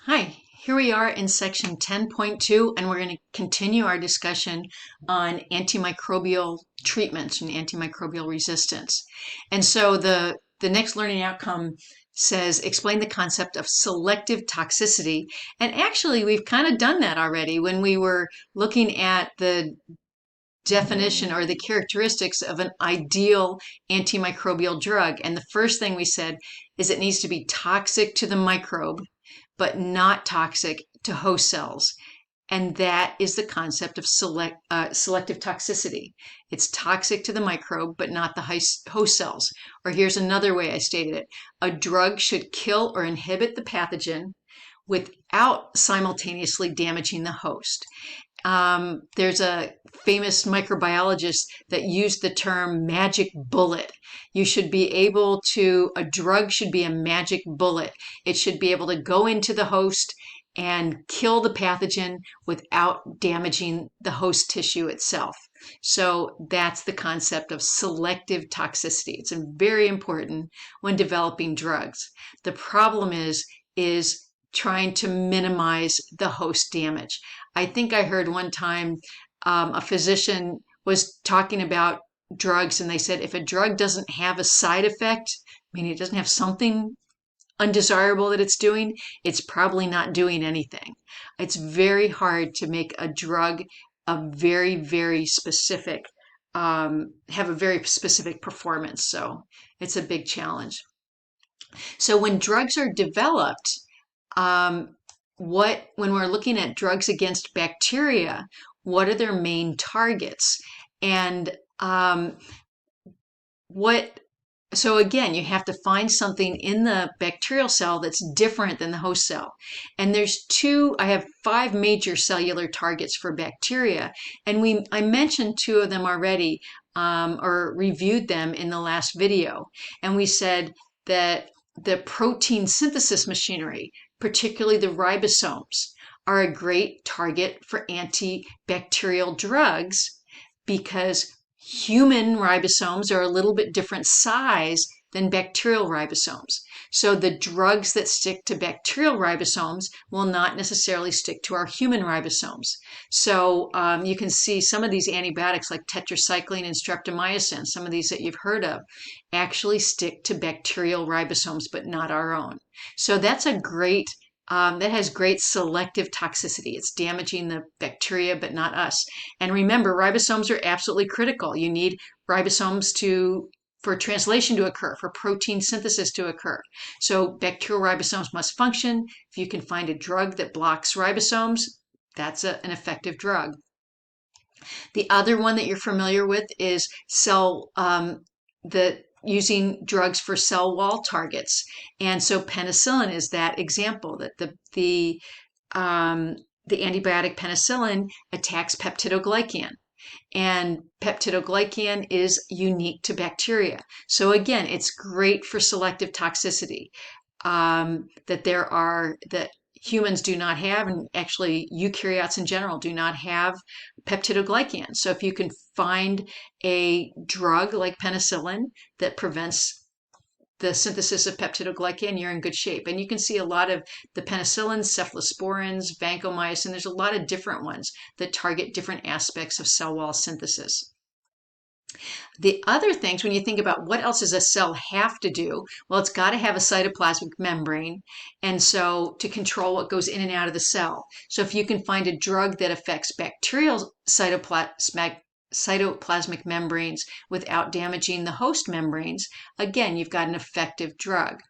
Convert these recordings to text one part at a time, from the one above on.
Hi, here we are in section 10.2, and we're going to continue our discussion on antimicrobial treatments and antimicrobial resistance. And so the next learning outcome says explain the concept of selective toxicity. And actually, we've kind of done that already when we were looking at the definition or the characteristics of an ideal antimicrobial drug. And the first thing we said is it needs to be toxic to the microbe but not toxic to host cells. And that is the concept of selective toxicity. It's toxic to the microbe, but not the host cells. Or here's another way I stated it. A drug should kill or inhibit the pathogen without simultaneously damaging the host. There's a famous microbiologist that used the term magic bullet. You should be able to, a drug should be a magic bullet. It should be able to go into the host and kill the pathogen without damaging the host tissue itself. So that's the concept of selective toxicity. It's very important when developing drugs. The problem is trying to minimize the host damage. I think I heard one time a physician was talking about drugs, and they said if a drug doesn't have a side effect, meaning it doesn't have something undesirable that it's doing, it's probably not doing anything. It's very hard to make a drug a very, very specific, have a very specific performance. So it's a big challenge. So when drugs are developed, um, when we're looking at drugs against bacteria, what are their main targets? And so again, you have to find something in the bacterial cell that's different than the host cell. And I have 5 major cellular targets for bacteria. And I mentioned 2 of them already, or reviewed them in the last video. And we said that the protein synthesis machinery, particularly the ribosomes, are a great target for antibacterial drugs because human ribosomes are a little bit different size than bacterial ribosomes. So the drugs that stick to bacterial ribosomes will not necessarily stick to our human ribosomes. So you can see some of these antibiotics like tetracycline and streptomycin, some of these that you've heard of, actually stick to bacterial ribosomes, but not our own. So that's that has great selective toxicity. It's damaging the bacteria, but not us. And remember, ribosomes are absolutely critical. You need ribosomes for translation to occur, for protein synthesis to occur. So bacterial ribosomes must function. If you can find a drug that blocks ribosomes, that's an effective drug. The other one that you're familiar with is using drugs for cell wall targets. And so penicillin is that example, that the antibiotic penicillin attacks peptidoglycan. And peptidoglycan is unique to bacteria. So again, it's great for selective toxicity, that humans do not have, and actually eukaryotes in general do not have peptidoglycan. So if you can find a drug like penicillin that prevents the synthesis of peptidoglycan, you're in good shape. And you can see a lot of the penicillins, cephalosporins, vancomycin. There's a lot of different ones that target different aspects of cell wall synthesis. The other things, when you think about what else does a cell have to do, well, it's got to have a cytoplasmic membrane, and so to control what goes in and out of the cell. So if you can find a drug that affects bacterial cytoplasmic membranes without damaging the host membranes, again, you've got an effective drug.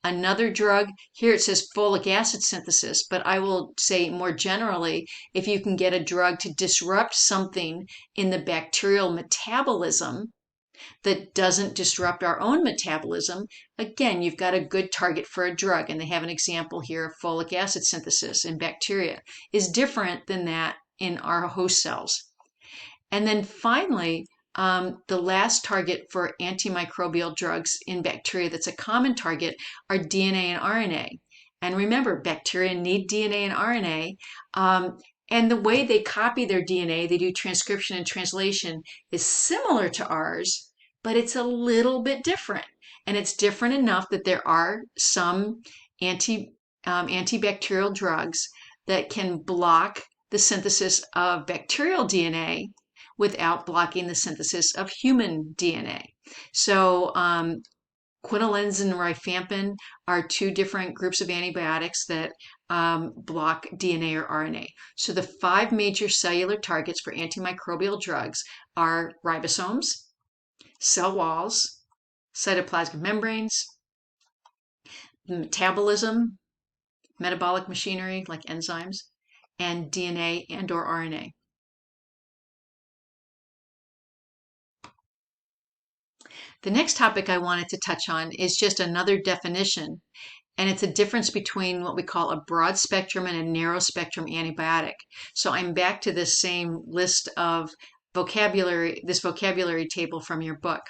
Another drug, here it says folic acid synthesis, but I will say more generally, if you can get a drug to disrupt something in the bacterial metabolism that doesn't disrupt our own metabolism, again, you've got a good target for a drug. And they have an example here of folic acid synthesis in bacteria. Is different than that in our host cells. And then finally, the last target for antimicrobial drugs in bacteria that's a common target are DNA and RNA. And remember, bacteria need DNA and RNA. And the way they copy their DNA, they do transcription and translation, is similar to ours, but it's a little bit different. And it's different enough that there are some antibacterial drugs that can block the synthesis of bacterial DNA without blocking the synthesis of human DNA. So quinolines and rifampin are two different groups of antibiotics that block DNA or RNA. So the 5 major cellular targets for antimicrobial drugs are ribosomes, cell walls, cytoplasmic membranes, metabolism, metabolic machinery like enzymes, and DNA and or RNA. The next topic I wanted to touch on is just another definition, and it's a difference between what we call a broad spectrum and a narrow spectrum antibiotic. So I'm back to this same list of vocabulary, this vocabulary table from your book.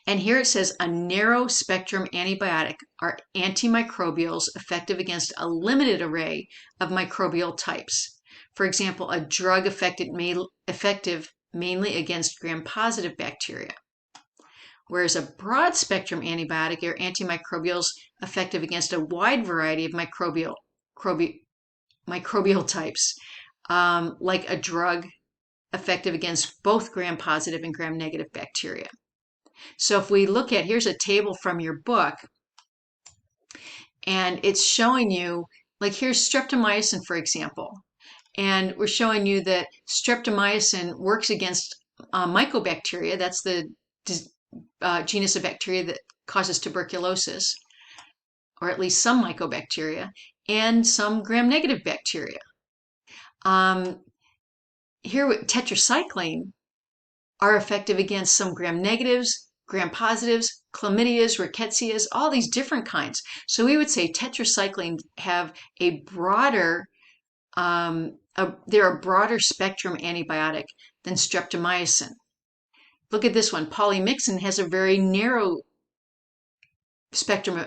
And here it says a narrow spectrum antibiotic are antimicrobials effective against a limited array of microbial types. For example, a drug effective mainly against gram-positive bacteria. Whereas a broad spectrum antibiotic are antimicrobials effective against a wide variety of microbial types, like a drug effective against both gram-positive and gram-negative bacteria. So if we look at, here's a table from your book, and it's showing you, like here's streptomycin, for example, and we're showing you that streptomycin works against mycobacteria. That's the genus of bacteria that causes tuberculosis, or at least some mycobacteria, and some gram-negative bacteria. Here with tetracycline are effective against some gram-negatives, gram-positives, chlamydias, rickettsias, all these different kinds. So we would say tetracycline have a broader, they're a broader spectrum antibiotic than streptomycin. Look at this one. Polymyxin has a very narrow spectrum.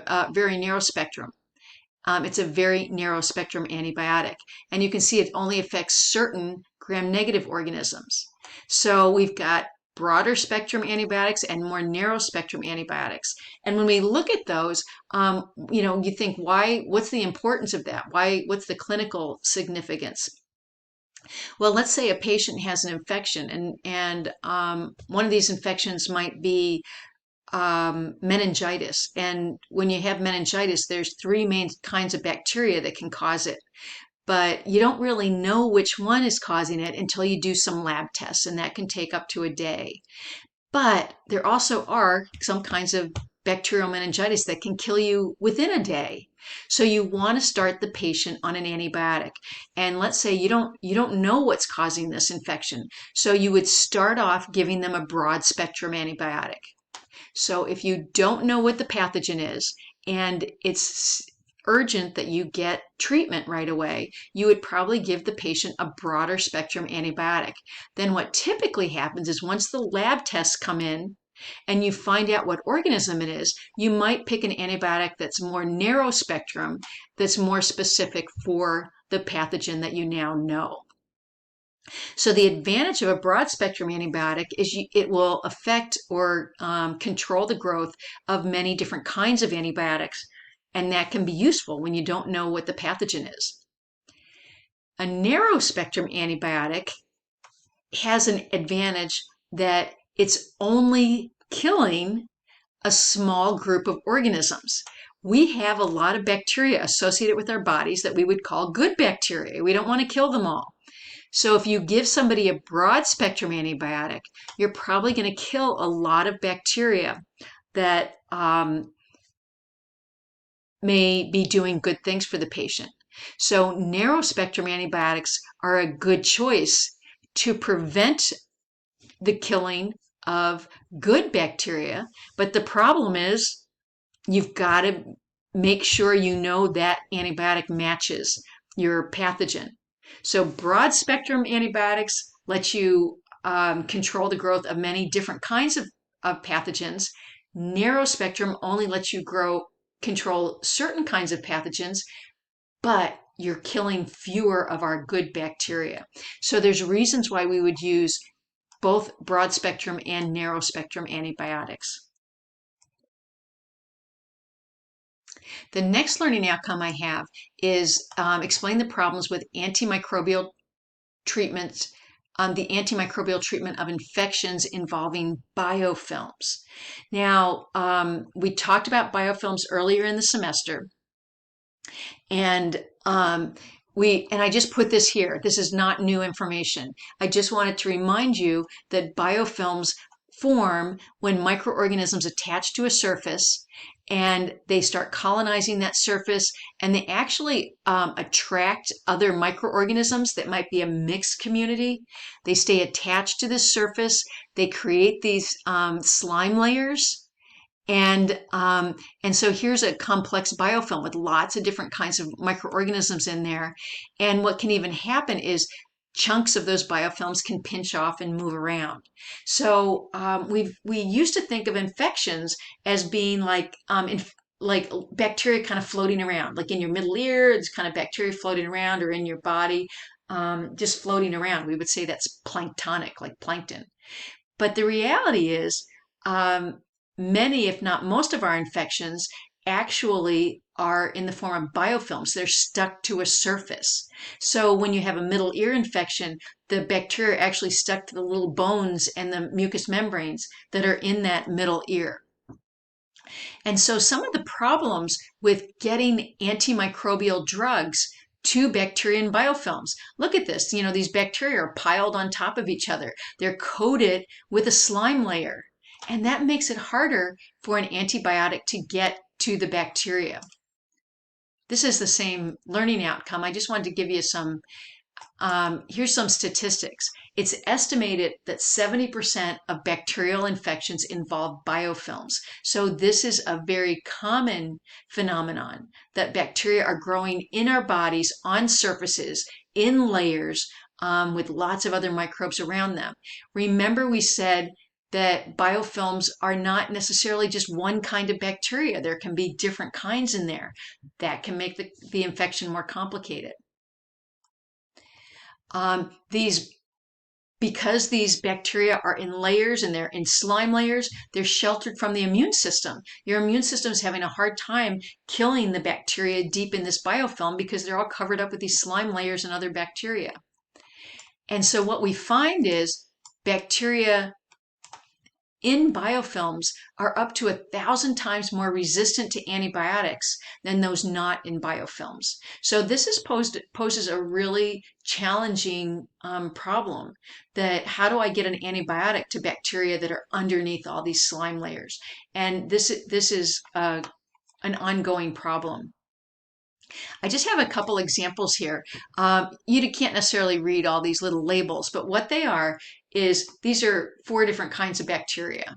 It's a very narrow spectrum antibiotic, and you can see it only affects certain gram-negative organisms. So we've got broader spectrum antibiotics and more narrow spectrum antibiotics. And when we look at those, you think, what's the importance of that? What's the clinical significance? Well, let's say a patient has an infection, and one of these infections might be meningitis. And when you have meningitis, there's 3 main kinds of bacteria that can cause it. But you don't really know which one is causing it until you do some lab tests, and that can take up to a day. But there also are some kinds of bacterial meningitis that can kill you within a day. So you want to start the patient on an antibiotic. And let's say you don't know what's causing this infection. So you would start off giving them a broad spectrum antibiotic. So if you don't know what the pathogen is and it's urgent that you get treatment right away, you would probably give the patient a broader spectrum antibiotic. Then what typically happens is once the lab tests come in and you find out what organism it is, you might pick an antibiotic that's more narrow spectrum, that's more specific for the pathogen that you now know. So the advantage of a broad spectrum antibiotic is it will affect or control the growth of many different kinds of antibiotics, and that can be useful when you don't know what the pathogen is. A narrow spectrum antibiotic has an advantage that it's only killing a small group of organisms. We have a lot of bacteria associated with our bodies that we would call good bacteria. We don't want to kill them all. So if you give somebody a broad spectrum antibiotic, you're probably going to kill a lot of bacteria that may be doing good things for the patient. So narrow spectrum antibiotics are a good choice to prevent the killing of good bacteria. But the problem is you've got to make sure you know that antibiotic matches your pathogen. So broad spectrum antibiotics let you control the growth of many different kinds of pathogens. Narrow spectrum only lets you control certain kinds of pathogens, but you're killing fewer of our good bacteria. So there's reasons why we would use both broad spectrum and narrow spectrum antibiotics. The next learning outcome I have is explain the problems with antimicrobial treatments, the antimicrobial treatment of infections involving biofilms. Now, we talked about biofilms earlier in the semester, and I just put this here. This is not new information. I just wanted to remind you that biofilms form when microorganisms attach to a surface and they start colonizing that surface, and they actually attract other microorganisms that might be a mixed community. They stay attached to this surface. They create these slime layers. And so here's a complex biofilm with lots of different kinds of microorganisms in there. And what can even happen is chunks of those biofilms can pinch off and move around. So we used to think of infections as being like bacteria kind of floating around, like in your middle ear, it's kind of bacteria floating around, or in your body, just floating around. We would say that's planktonic, like plankton. But the reality is, many, if not most of our infections actually are in the form of biofilms. They're stuck to a surface. So when you have a middle ear infection, the bacteria are actually stuck to the little bones and the mucous membranes that are in that middle ear. And so some of the problems with getting antimicrobial drugs to bacteria and biofilms. Look at this. You know, these bacteria are piled on top of each other. They're coated with a slime layer. And that makes it harder for an antibiotic to get to the bacteria. This is the same learning outcome. I just wanted to give you here's some statistics. It's estimated that 70% of bacterial infections involve biofilms. So this is a very common phenomenon that bacteria are growing in our bodies on surfaces in layers with lots of other microbes around them. Remember, we said that biofilms are not necessarily just one kind of bacteria. There can be different kinds in there. That can make the infection more complicated. Because these bacteria are in layers and they're in slime layers, they're sheltered from the immune system. Your immune system is having a hard time killing the bacteria deep in this biofilm because they're all covered up with these slime layers and other bacteria. And so what we find is bacteria in biofilms are up to 1,000 times more resistant to antibiotics than those not in biofilms. So this poses a really challenging problem, that how do I get an antibiotic to bacteria that are underneath all these slime layers? And this is an ongoing problem. I just have a couple examples here. You can't necessarily read all these little labels, but what they are is these are 4 different kinds of bacteria,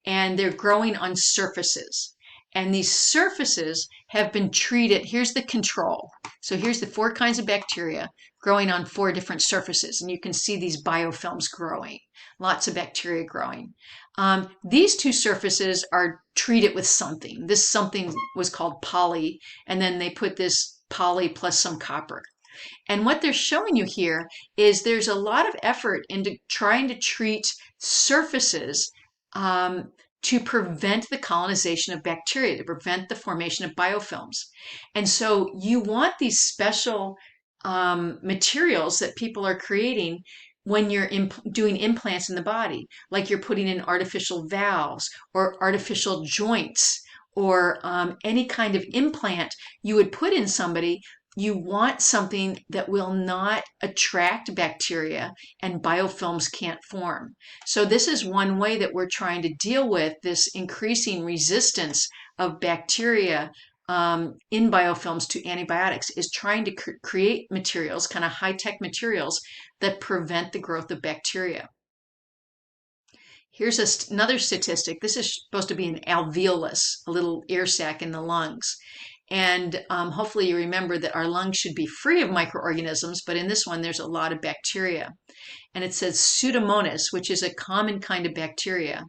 and they're growing on surfaces. And these surfaces have been treated. Here's the control. So here's the 4 kinds of bacteria growing on 4 different surfaces. And you can see these biofilms growing, lots of bacteria growing. These 2 surfaces are treated with something. This something was called poly, and then they put this poly plus some copper. And what they're showing you here is there's a lot of effort into trying to treat surfaces to prevent the colonization of bacteria, to prevent the formation of biofilms. And so you want these special materials that people are creating when you're doing implants in the body, like you're putting in artificial valves or artificial joints or any kind of implant you would put in somebody. You want something that will not attract bacteria and biofilms can't form. So this is one way that we're trying to deal with this increasing resistance of bacteria in biofilms to antibiotics, is trying to create materials, kind of high-tech materials, that prevent the growth of bacteria. Here's another statistic. This is supposed to be an alveolus, a little air sac in the lungs. And hopefully you remember that our lungs should be free of microorganisms, but in this one there's a lot of bacteria. And it says Pseudomonas, which is a common kind of bacteria.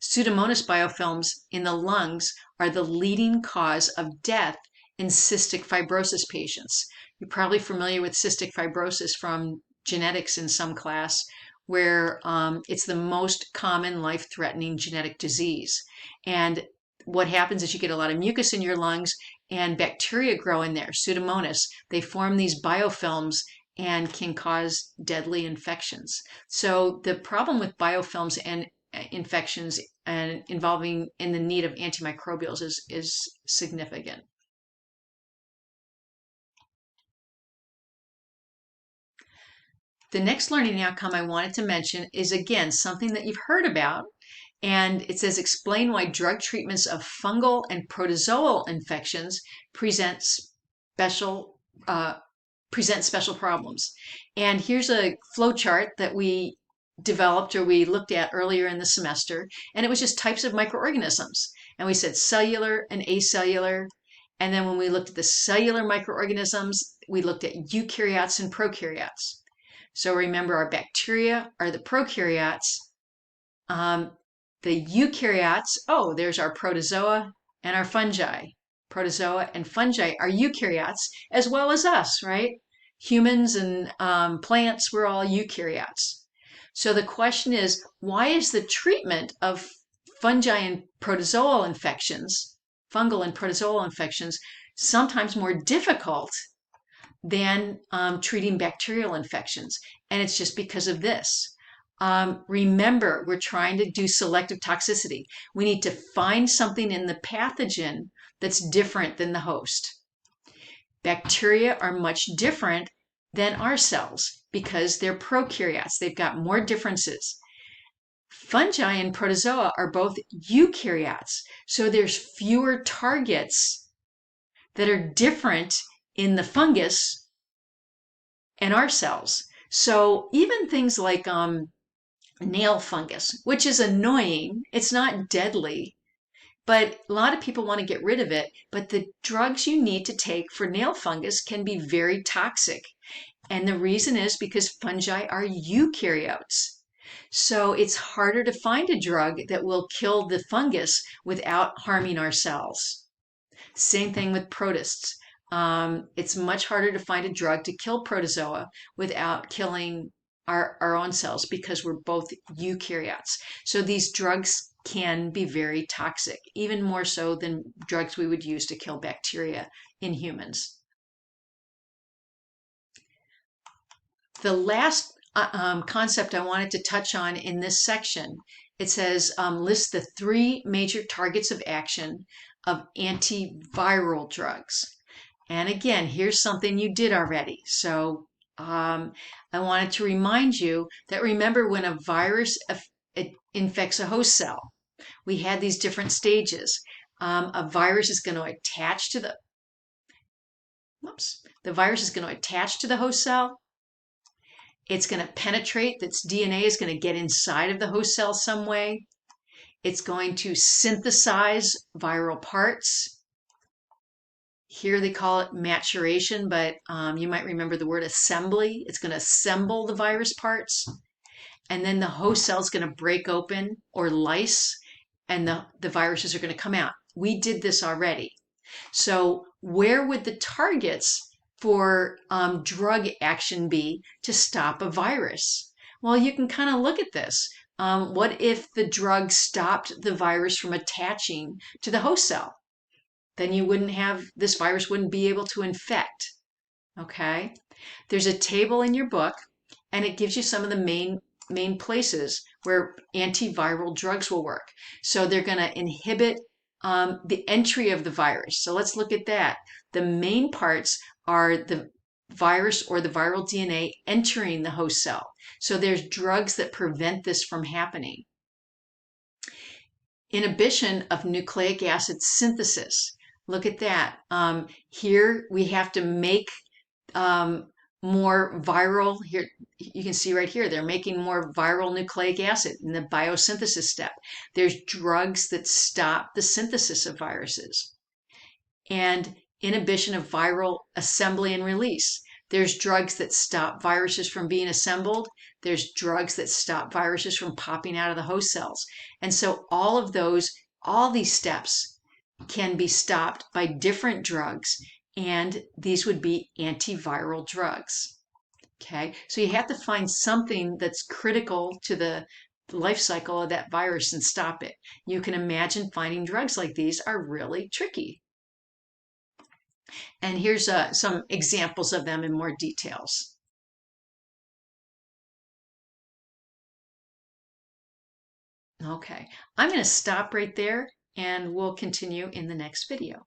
Pseudomonas biofilms in the lungs are the leading cause of death in cystic fibrosis patients. You're probably familiar with cystic fibrosis from genetics in some class, where it's the most common life-threatening genetic disease. And what happens is you get a lot of mucus in your lungs, and bacteria grow in there, Pseudomonas. They form these biofilms and can cause deadly infections. So the problem with biofilms and infections and involving in the need of antimicrobials is significant. The next learning outcome I wanted to mention is, again, something that you've heard about, and it says explain why drug treatments of fungal and protozoal infections present special problems. And here's a flow chart that we developed or we looked at earlier in the semester, and it was just types of microorganisms. And we said cellular and acellular. And then when we looked at the cellular microorganisms, we looked at eukaryotes and prokaryotes. So remember, our bacteria are the prokaryotes. The eukaryotes, oh, there's our protozoa and our fungi. Protozoa and fungi are eukaryotes as well as us, right? Humans and plants, we're all eukaryotes. So the question is, why is the treatment of fungi and protozoal infections, fungal and protozoal infections, sometimes more difficult than treating bacterial infections? And it's just because of this. Remember, we're trying to do selective toxicity. We need to find something in the pathogen that's different than the host. Bacteria are much different than our cells because they're prokaryotes. They've got more differences. Fungi and protozoa are both eukaryotes, so there's fewer targets that are different in the fungus and our cells. So even things like nail fungus, which is annoying, it's not deadly, but a lot of people want to get rid of it. But the drugs you need to take for nail fungus can be very toxic. And the reason is because fungi are eukaryotes. So it's harder to find a drug that will kill the fungus without harming our cells. Same thing with protists. It's much harder to find a drug to kill protozoa without killing our own cells because we're both eukaryotes. So these drugs can be very toxic, even more so than drugs we would use to kill bacteria in humans. The last concept I wanted to touch on in this section, it says list the 3 major targets of action of antiviral drugs. And again, here's something you did already. So I wanted to remind you that remember when a virus infects a host cell, we had these different stages. A virus is going to attach to the virus is going to attach to the host cell. It's going to penetrate, its DNA is going to get inside of the host cell some way. It's going to synthesize viral parts. Here they call it maturation, but you might remember the word assembly. It's going to assemble the virus parts. And then the host cell is going to break open or lyse, and the viruses are going to come out. We did this already. So where would the targets for drug action be to stop a virus? Well, you can kind of look at this. What if the drug stopped the virus from attaching to the host cell? Then you wouldn't have, this virus wouldn't be able to infect. Okay? There's a table in your book, and it gives you some of the main places where antiviral drugs will work. So they're going to inhibit the entry of the virus. So let's look at that. The main parts are the virus or the viral DNA entering the host cell. So there's drugs that prevent this from happening. Inhibition of nucleic acid synthesis. Look at that. Here we have to make more viral, here you can see right here, they're making more viral nucleic acid in the biosynthesis step. There's drugs that stop the synthesis of viruses. And inhibition of viral assembly and release. There's drugs that stop viruses from being assembled. There's drugs that stop viruses from popping out of the host cells. And so all these steps can be stopped by different drugs, and these would be antiviral drugs. Okay, so you have to find something that's critical to the life cycle of that virus and stop it. You can imagine finding drugs like these are really tricky. And here's some examples of them in more details. Okay, I'm going to stop right there and we'll continue in the next video.